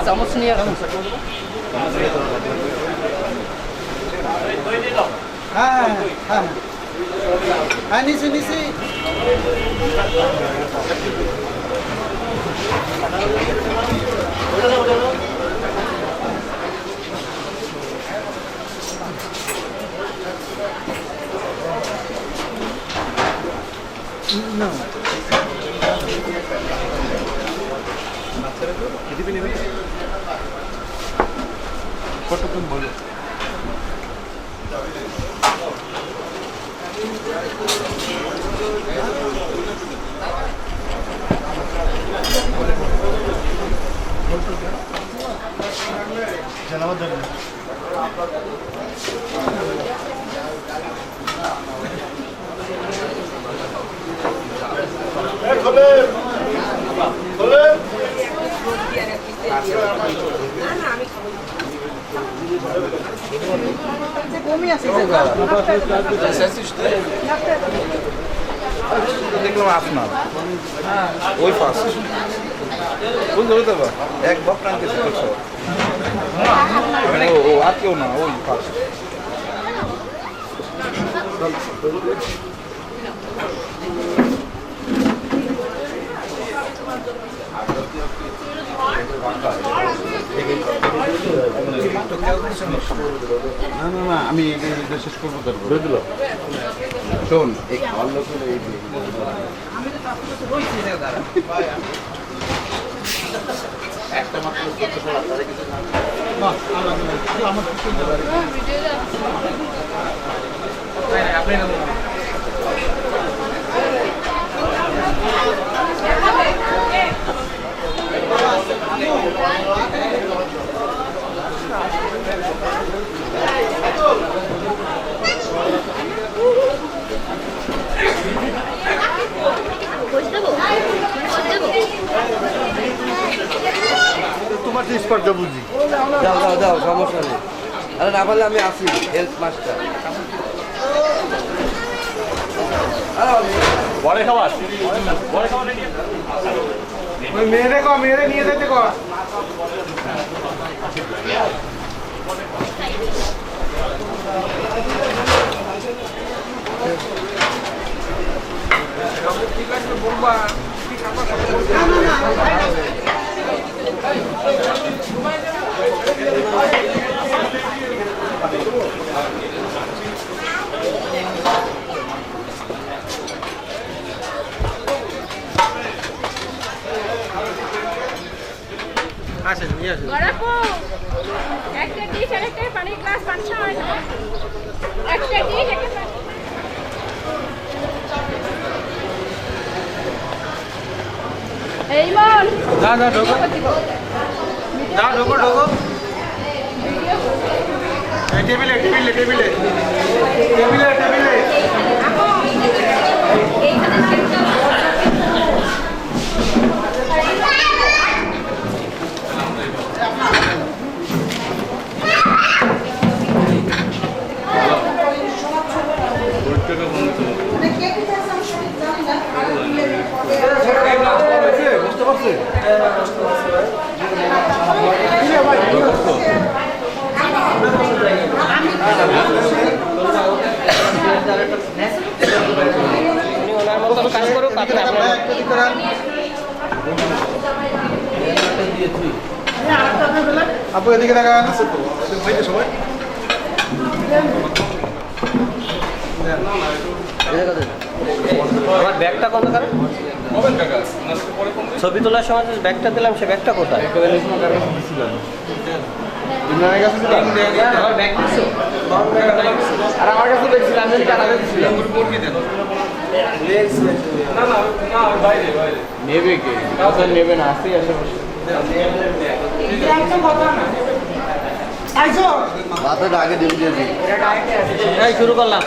চামচ নিয়ে হ্যাঁ হ্যাঁ হ্যাঁ নিচে নিচে No. কতক্ষণ বলো জানাবার জন্য দেখলাম আপনার ওই ফার্স্ট বুঝতে বুঝতে পার এক বক টানতেছে ও আর কেউ না ওই ফার্স্ট না না না আমি এটা শেষ করবো বুঝল শোন এই খাওয়ার লোক একটা মাত্র তোমার স্পর্ধা বুঝি যাও যাও যাও সমস্যা নেই আরে না পারলে আমি আসি হেল্প মাস্টার বড় খাবার মেয়েরে নিয়ে যেতে কর ঠিক আছে বলবা আসেন নিয়ে আসেন একটা ডিশ আর একটা পানির গ্লাস পাঁচটা হয় না একটা ডিশ একটা এই মন যা ঢোকো ঢোকো টেবিলে বুঝতে পারছি ওনার মতো কাজ করো তারপরে আপু এদিকে দেখা সবাই আমার ব্যাগটা কত করে ছবি তোলার সময় যে ব্যাগটা দিলাম সে ব্যাগটা কোথায় আমার ব্যাগ দিচ্ছ আর আমার কাছে দেখছিলাম আমি দিচ্ছিলাম নেবে কে নেবে না আসতেই আশেপাশে বাতাটা আগে দিয়ে দিয়েছি শুরু করলাম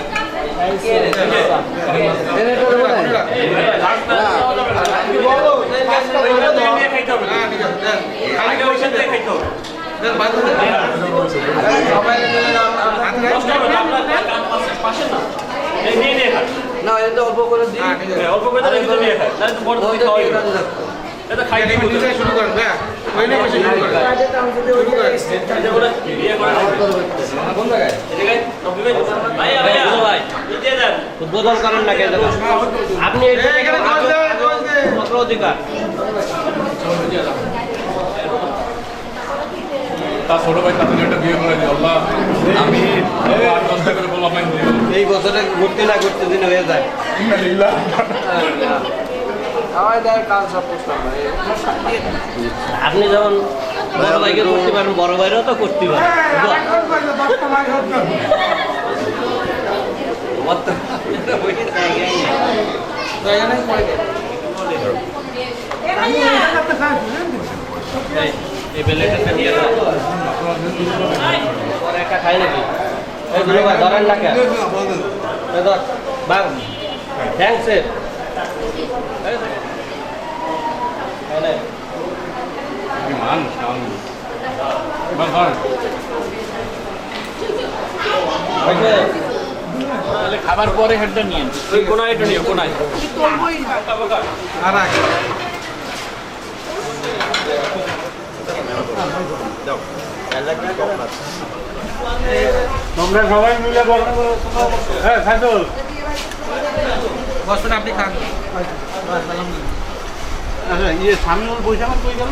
না এটা অল্প করে দিই অল্প করে এটা খাই এখানে নিচে শুরু করেন ভাইয়া ওই নিয়ে বসে শুরু করেন শুরু করেন কোন জায়গায়? উদ্বোধন করেন না কেন আপনি এখানে কল দে অধিকার তার ছোট ভাই তাদের একটা বিয়ে করে দিও আল্লাহ আমি আর দশটা করে বললাম আমি দিও এই বছরে ঘুরতে না ঘুরতে দিন হয়ে যায় ইন্নালিল্লাহ আমাদের কাজ সব করতাম ভাই। আপনি যেমন বড় ভাইকে করতে পারেন বড় ভাইরাও তো করতে পারেন এই বেলেটা নিয়ে যাও পরে একটা খাই নাকি এই দুটো ভাই ধরেন না কেন এই ধর বাঘ থ্যাংকস স্যার মানুষ মান হয় তাহলে খাবার পরে হেডটা নিয়ে ওই কোনায় এটা নিও কোনায় আর আগে তোমরা সবাই মিলে গল্প করো হ্যাঁ সাইদুল বসুন আপনি খান আচ্ছা ইয়ে সামনে ওর পয়সা কই গেল